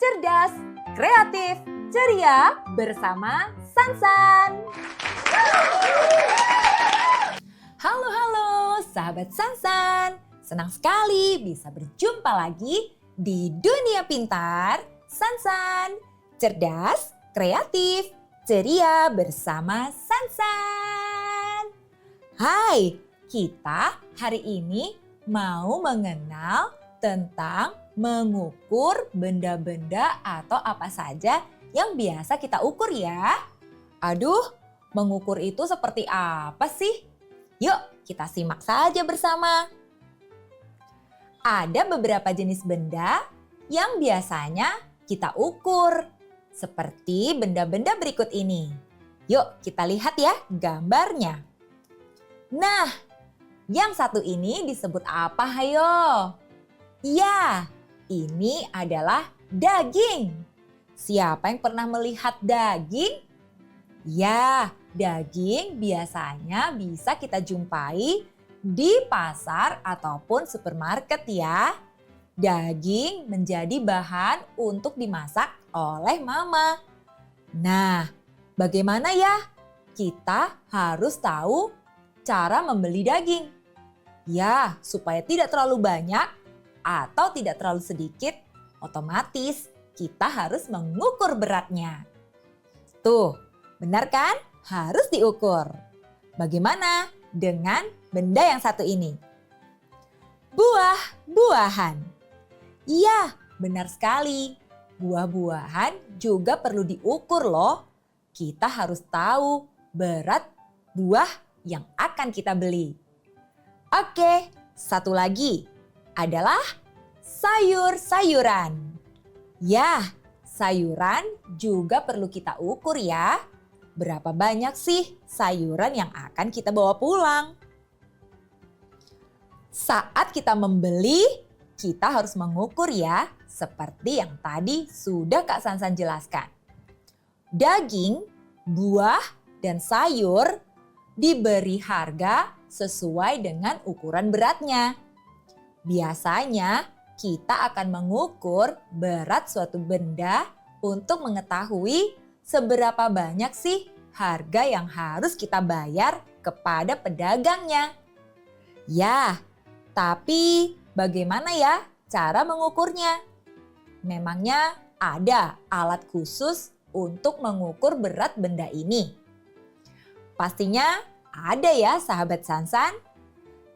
cerdas, kreatif, ceria bersama Sansan. Halo sahabat Sansan. Senang sekali bisa berjumpa lagi di Dunia Pintar Sansan. Cerdas, kreatif, ceria bersama Sansan. Hai, kita hari ini mau mengenal tentang mengukur benda-benda atau apa saja yang biasa kita ukur ya. Aduh, mengukur itu seperti apa sih? Yuk kita simak saja bersama. Ada beberapa jenis benda yang biasanya kita ukur. Seperti benda-benda berikut ini. Yuk kita lihat ya gambarnya. Nah, yang satu ini disebut apa hayo? Ya, ini adalah daging. Siapa yang pernah melihat daging? Ya, daging biasanya bisa kita jumpai di pasar ataupun supermarket ya. Daging menjadi bahan untuk dimasak oleh mama. Nah, bagaimana ya? Kita harus tahu cara membeli daging. Ya, supaya tidak terlalu banyak atau tidak terlalu sedikit, otomatis kita harus mengukur beratnya. Tuh, benar kan? Harus diukur. Bagaimana dengan benda yang satu ini? Buah-buahan. Iya, benar sekali. Buah-buahan juga perlu diukur loh. Kita harus tahu berat buah yang akan kita beli. Oke, satu lagi adalah sayur-sayuran. Ya, sayuran juga perlu kita ukur ya. Berapa banyak sih sayuran yang akan kita bawa pulang? Saat kita membeli, kita harus mengukur ya, seperti yang tadi sudah Kak Sansan jelaskan. Daging, buah, dan sayur diberi harga sesuai dengan ukuran beratnya. Biasanya kita akan mengukur berat suatu benda untuk mengetahui seberapa banyak sih harga yang harus kita bayar kepada pedagangnya. Ya, tapi bagaimana ya cara mengukurnya? Memangnya ada alat khusus untuk mengukur berat benda ini? Pastinya ada ya sahabat Sansan.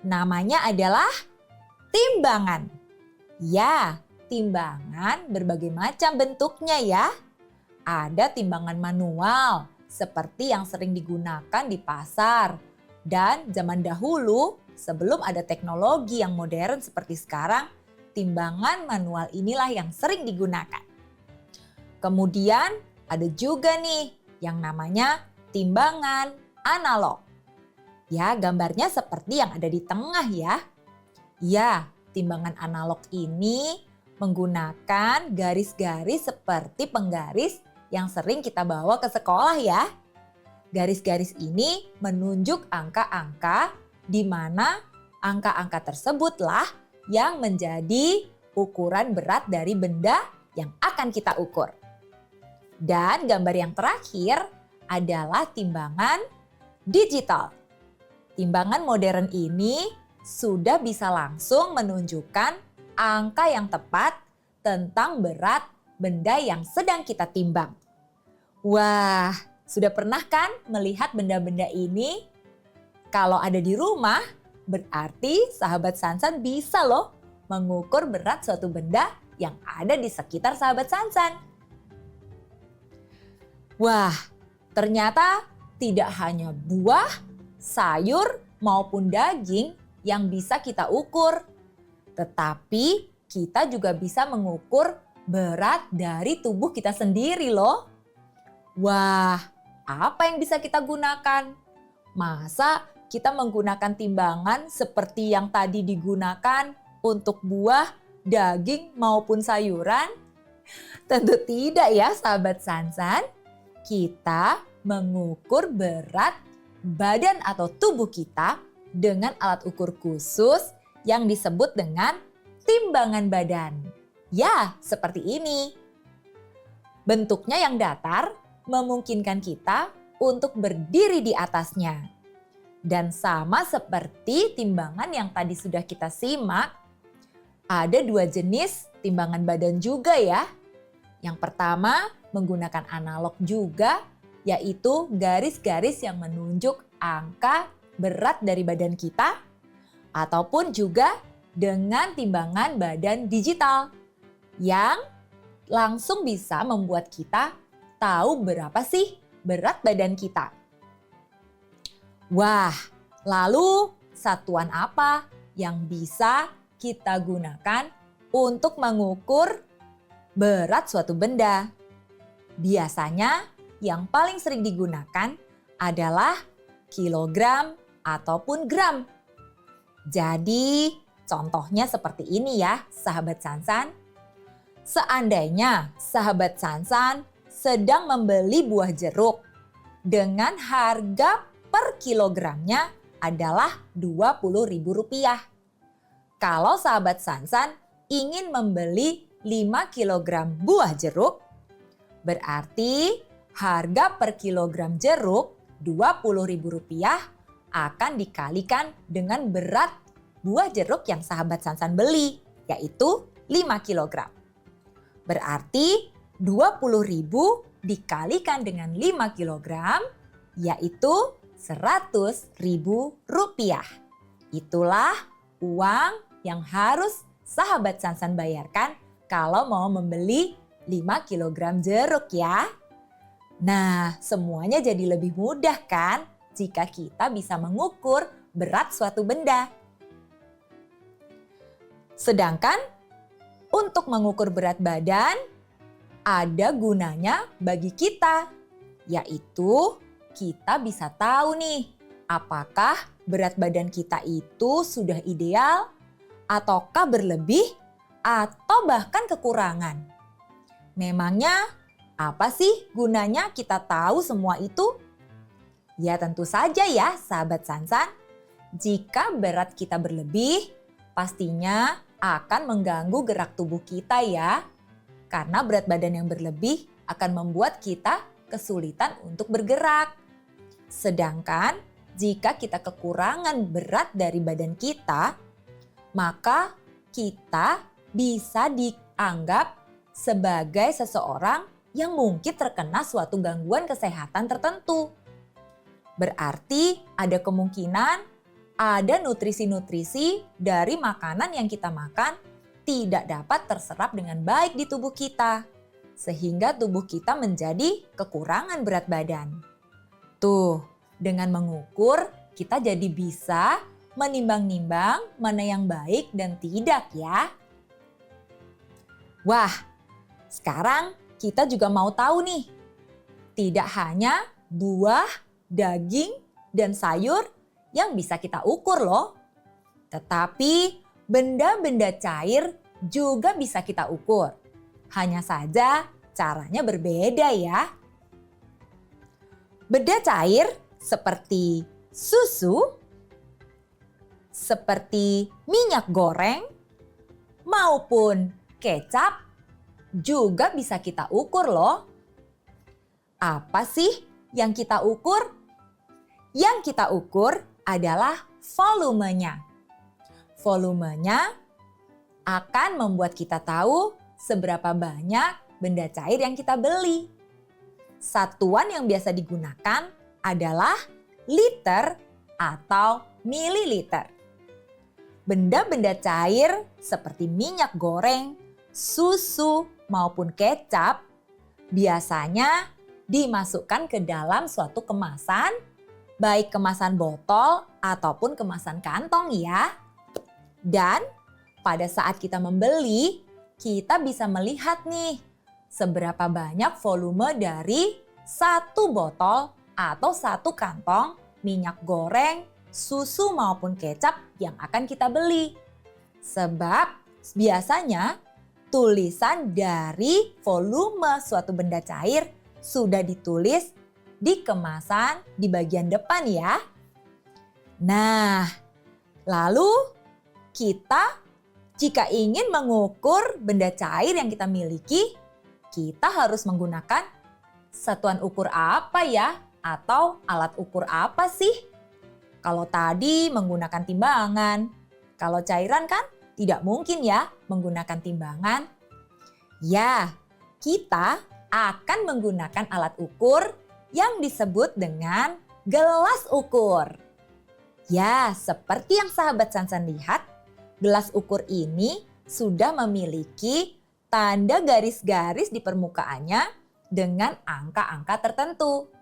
Namanya adalah timbangan. Ya, timbangan berbagai macam bentuknya ya. Ada timbangan manual seperti yang sering digunakan di pasar. Dan zaman dahulu sebelum ada teknologi yang modern seperti sekarang, timbangan manual inilah yang sering digunakan. Kemudian ada juga nih yang namanya timbangan analog. Ya, gambarnya seperti yang ada di tengah ya. Ya, timbangan analog ini menggunakan garis-garis seperti penggaris yang sering kita bawa ke sekolah ya. Garis-garis ini menunjuk angka-angka di mana angka-angka tersebutlah yang menjadi ukuran berat dari benda yang akan kita ukur. Dan gambar yang terakhir adalah timbangan digital. Timbangan modern ini sudah bisa langsung menunjukkan angka yang tepat tentang berat benda yang sedang kita timbang. Wah, sudah pernah kan melihat benda-benda ini? Kalau ada di rumah, berarti sahabat Sansan bisa loh mengukur berat suatu benda yang ada di sekitar sahabat Sansan. Wah, ternyata tidak hanya buah, sayur, maupun daging yang bisa kita ukur. Tetapi kita juga bisa mengukur berat dari tubuh kita sendiri loh. Wah, apa yang bisa kita gunakan? Masa kita menggunakan timbangan seperti yang tadi digunakan untuk buah, daging, maupun sayuran? Tentu tidak ya sahabat Sansan. Kita mengukur berat badan atau tubuh kita dengan alat ukur khusus yang disebut dengan timbangan badan. Ya, seperti ini. Bentuknya yang datar memungkinkan kita untuk berdiri di atasnya. Dan sama seperti timbangan yang tadi sudah kita simak, ada dua jenis timbangan badan juga ya. Yang pertama menggunakan analog juga, yaitu garis-garis yang menunjuk angka berat dari badan kita, ataupun juga dengan timbangan badan digital yang langsung bisa membuat kita tahu berapa sih berat badan kita. Wah, lalu satuan apa yang bisa kita gunakan untuk mengukur berat suatu benda? Biasanya yang paling sering digunakan adalah kilogram ataupun gram. Jadi contohnya seperti ini ya sahabat Sansan. Seandainya sahabat Sansan sedang membeli buah jeruk dengan harga per kilogramnya adalah Rp20.000. Kalau sahabat Sansan ingin membeli 5 kilogram buah jeruk, berarti harga per kilogram jeruk Rp20.000 akan dikalikan dengan berat buah jeruk yang sahabat Sansan beli, yaitu 5 kilogram. Berarti 20.000 dikalikan dengan 5 kilogram, yaitu Rp100.000. Itulah uang yang harus sahabat Sansan bayarkan kalau mau membeli 5 kilogram jeruk ya. Nah, semuanya jadi lebih mudah kan jika kita bisa mengukur berat suatu benda. Sedangkan untuk mengukur berat badan, ada gunanya bagi kita, yaitu kita bisa tahu nih apakah berat badan kita itu sudah ideal, ataukah berlebih, atau bahkan kekurangan. Memangnya apa sih gunanya kita tahu semua itu? Ya tentu saja ya sahabat Sansan, jika berat kita berlebih, pastinya akan mengganggu gerak tubuh kita ya. Karena berat badan yang berlebih akan membuat kita kesulitan untuk bergerak. Sedangkan jika kita kekurangan berat dari badan kita, maka kita bisa dianggap sebagai seseorang yang mungkin terkena suatu gangguan kesehatan tertentu. Berarti ada kemungkinan ada nutrisi-nutrisi dari makanan yang kita makan tidak dapat terserap dengan baik di tubuh kita, sehingga tubuh kita menjadi kekurangan berat badan. Tuh, dengan mengukur kita jadi bisa menimbang-nimbang mana yang baik dan tidak ya. Wah, sekarang kita juga mau tahu nih, tidak hanya buah, daging, dan sayur yang bisa kita ukur loh. Tetapi benda-benda cair juga bisa kita ukur. Hanya saja caranya berbeda ya. Benda cair seperti susu, seperti minyak goreng, maupun kecap juga bisa kita ukur loh. Apa sih yang kita ukur? Yang kita ukur adalah volumenya. Volumenya akan membuat kita tahu seberapa banyak benda cair yang kita beli. Satuan yang biasa digunakan adalah liter atau mililiter. Benda-benda cair seperti minyak goreng, susu, maupun kecap biasanya dimasukkan ke dalam suatu kemasan, baik kemasan botol ataupun kemasan kantong ya. Dan pada saat kita membeli, kita bisa melihat nih seberapa banyak volume dari satu botol atau satu kantong minyak goreng, susu maupun kecap yang akan kita beli. Sebab biasanya tulisan dari volume suatu benda cair sudah ditulis di kemasan di bagian depan ya. Nah, lalu kita jika ingin mengukur benda cair yang kita miliki, kita harus menggunakan satuan ukur apa ya? Atau alat ukur apa sih? Kalau tadi menggunakan timbangan, kalau cairan kan tidak mungkin ya menggunakan timbangan. Ya, kita akan menggunakan alat ukur yang disebut dengan gelas ukur. Ya, seperti yang sahabat Sansan lihat, gelas ukur ini sudah memiliki tanda garis-garis di permukaannya dengan angka-angka tertentu.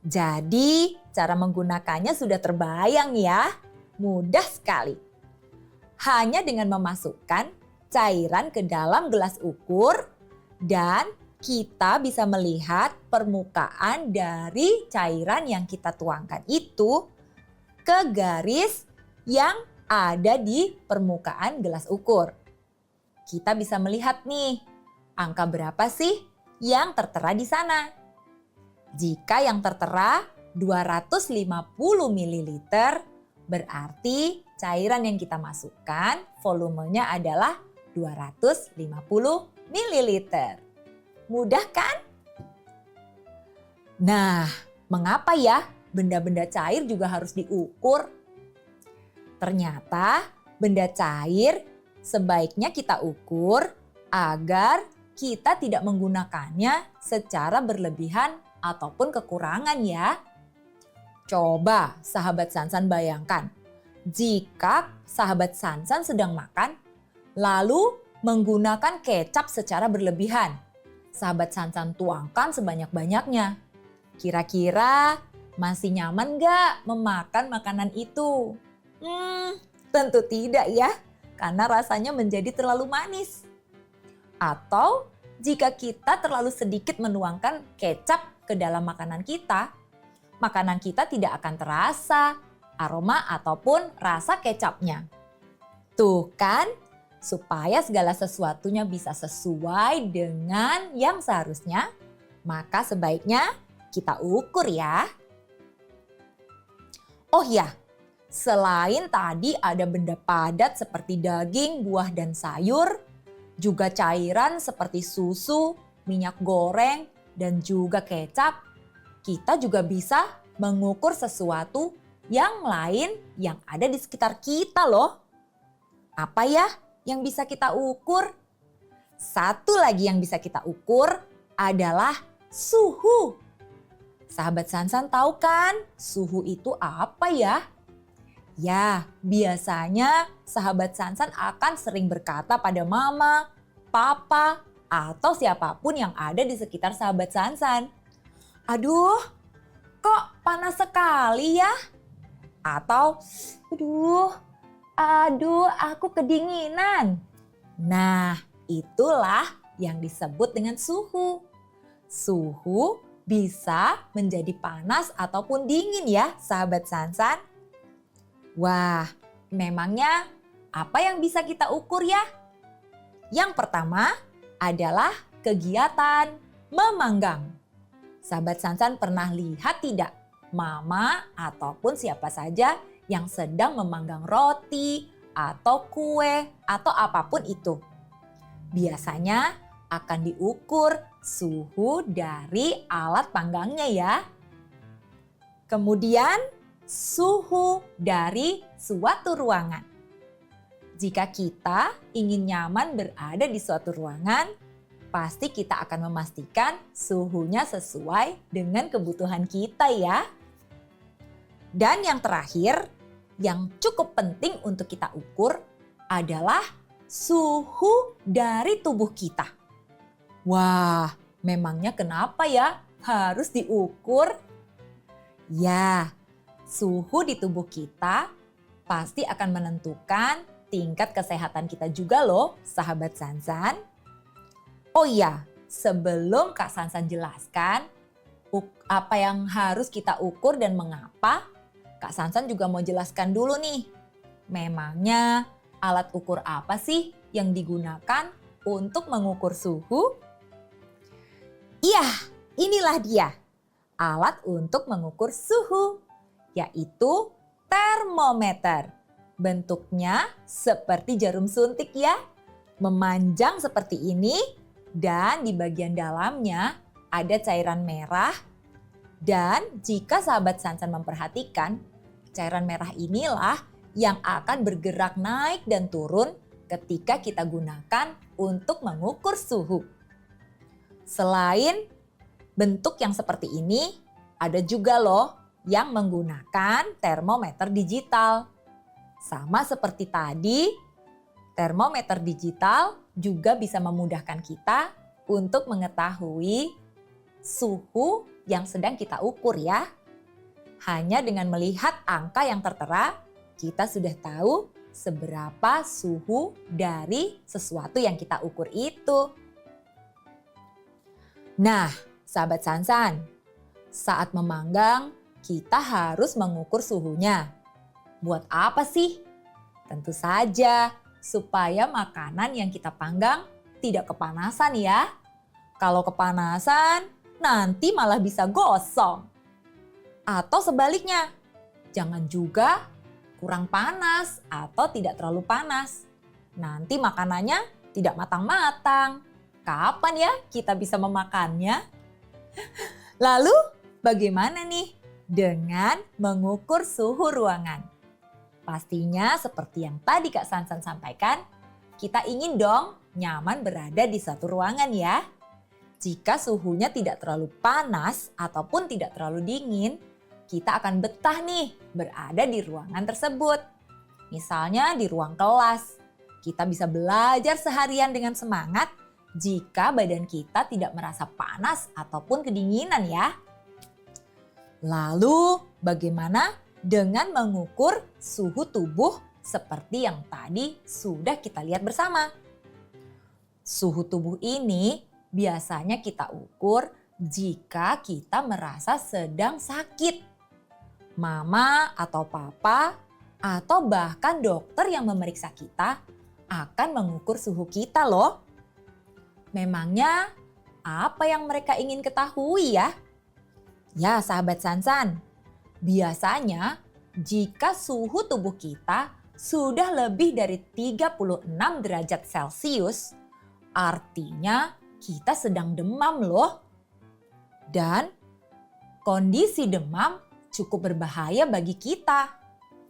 Jadi, cara menggunakannya sudah terbayang ya. Mudah sekali. Hanya dengan memasukkan cairan ke dalam gelas ukur dan kita bisa melihat permukaan dari cairan yang kita tuangkan itu ke garis yang ada di permukaan gelas ukur. Kita bisa melihat nih, angka berapa sih yang tertera di sana? Jika yang tertera 250 ml, berarti cairan yang kita masukkan volumenya adalah 250 ml. Mudah kan? Nah, mengapa ya benda-benda cair juga harus diukur? Ternyata benda cair sebaiknya kita ukur agar kita tidak menggunakannya secara berlebihan ataupun kekurangan ya. Coba sahabat Sansan bayangkan, jika sahabat Sansan sedang makan, lalu menggunakan kecap secara berlebihan. Sahabat Sansan tuangkan sebanyak-banyaknya. Kira-kira masih nyaman gak memakan makanan itu? Tentu tidak ya, karena rasanya menjadi terlalu manis. Atau jika kita terlalu sedikit menuangkan kecap ke dalam makanan kita tidak akan terasa aroma ataupun rasa kecapnya. Tuh kan, supaya segala sesuatunya bisa sesuai dengan yang seharusnya, maka sebaiknya kita ukur ya. Oh ya, selain tadi ada benda padat seperti daging, buah, dan sayur, juga cairan seperti susu, minyak goreng, dan juga kecap, kita juga bisa mengukur sesuatu yang lain yang ada di sekitar kita loh. Apa ya yang bisa kita ukur? Satu lagi yang bisa kita ukur adalah suhu. Sahabat Sansan tahu kan suhu itu apa ya? Ya, biasanya sahabat Sansan akan sering berkata pada mama, papa, atau siapapun yang ada di sekitar sahabat Sansan. Aduh, kok panas sekali ya? Atau, aduh aku kedinginan. Nah, itulah yang disebut dengan suhu. Suhu bisa menjadi panas ataupun dingin ya sahabat Sansan. Wah, memangnya apa yang bisa kita ukur ya? Yang pertama adalah kegiatan memanggang. Sahabat Sansan pernah lihat tidak mama ataupun siapa saja yang sedang memanggang roti atau kue atau apapun itu? Biasanya akan diukur suhu dari alat panggangnya ya. Kemudian suhu dari suatu ruangan. Jika kita ingin nyaman berada di suatu ruangan, pasti kita akan memastikan suhunya sesuai dengan kebutuhan kita ya. Dan yang terakhir, yang cukup penting untuk kita ukur adalah suhu dari tubuh kita. Wah, memangnya kenapa ya harus diukur? Ya, suhu di tubuh kita pasti akan menentukan tingkat kesehatan kita juga loh, sahabat Sansan. Oh iya, sebelum Kak Sansan jelaskan apa yang harus kita ukur dan mengapa, Kak Sansan juga mau jelaskan dulu nih. Memangnya alat ukur apa sih yang digunakan untuk mengukur suhu? Iya, inilah dia. Alat untuk mengukur suhu, yaitu termometer. Bentuknya seperti jarum suntik ya. Memanjang seperti ini Dan di bagian dalamnya ada cairan merah. Dan jika sahabat Sansan memperhatikan, cairan merah inilah yang akan bergerak naik dan turun ketika kita gunakan untuk mengukur suhu. Selain bentuk yang seperti ini, ada juga loh yang menggunakan termometer digital. Sama seperti tadi, termometer digital juga bisa memudahkan kita untuk mengetahui suhu yang sedang kita ukur ya. Hanya dengan melihat angka yang tertera, kita sudah tahu seberapa suhu dari sesuatu yang kita ukur itu. Nah, sahabat Sansan, saat memanggang kita harus mengukur suhunya. Buat apa sih? Tentu saja supaya makanan yang kita panggang tidak kepanasan ya. Kalau kepanasan, nanti malah bisa gosong. Atau sebaliknya, jangan juga kurang panas atau tidak terlalu panas. Nanti makanannya tidak matang-matang. Kapan ya kita bisa memakannya? Lalu bagaimana nih dengan mengukur suhu ruangan? Pastinya seperti yang tadi Kak Sansan sampaikan, kita ingin dong nyaman berada di satu ruangan ya. Jika suhunya tidak terlalu panas ataupun tidak terlalu dingin, kita akan betah nih berada di ruangan tersebut. Misalnya di ruang kelas, kita bisa belajar seharian dengan semangat jika badan kita tidak merasa panas ataupun kedinginan ya. Lalu bagaimana dengan mengukur suhu tubuh seperti yang tadi sudah kita lihat bersama? Suhu tubuh ini biasanya kita ukur jika kita merasa sedang sakit. Mama atau papa atau bahkan dokter yang memeriksa kita akan mengukur suhu kita loh. Memangnya apa yang mereka ingin ketahui ya? Ya sahabat Sansan, biasanya jika suhu tubuh kita sudah lebih dari 36 derajat Celcius, artinya kita sedang demam loh. Dan kondisi demam cukup berbahaya bagi kita.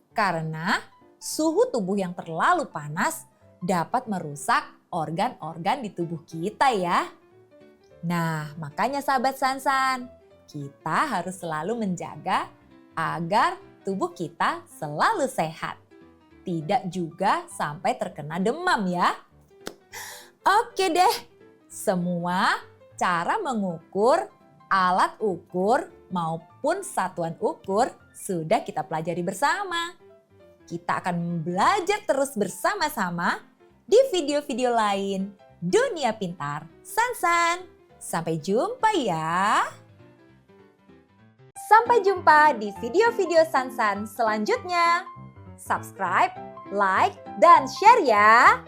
Karena suhu tubuh yang terlalu panas dapat merusak organ-organ di tubuh kita ya. Nah, makanya sahabat Sansan, kita harus selalu menjaga agar tubuh kita selalu sehat. Tidak juga sampai terkena demam ya. Oke deh, semua cara mengukur, alat ukur maupun satuan ukur sudah kita pelajari bersama. Kita akan belajar terus bersama-sama di video-video lain Dunia Pintar Sansan. Sampai jumpa ya. Sampai jumpa di video-video Sansan selanjutnya. Subscribe, like, dan share ya.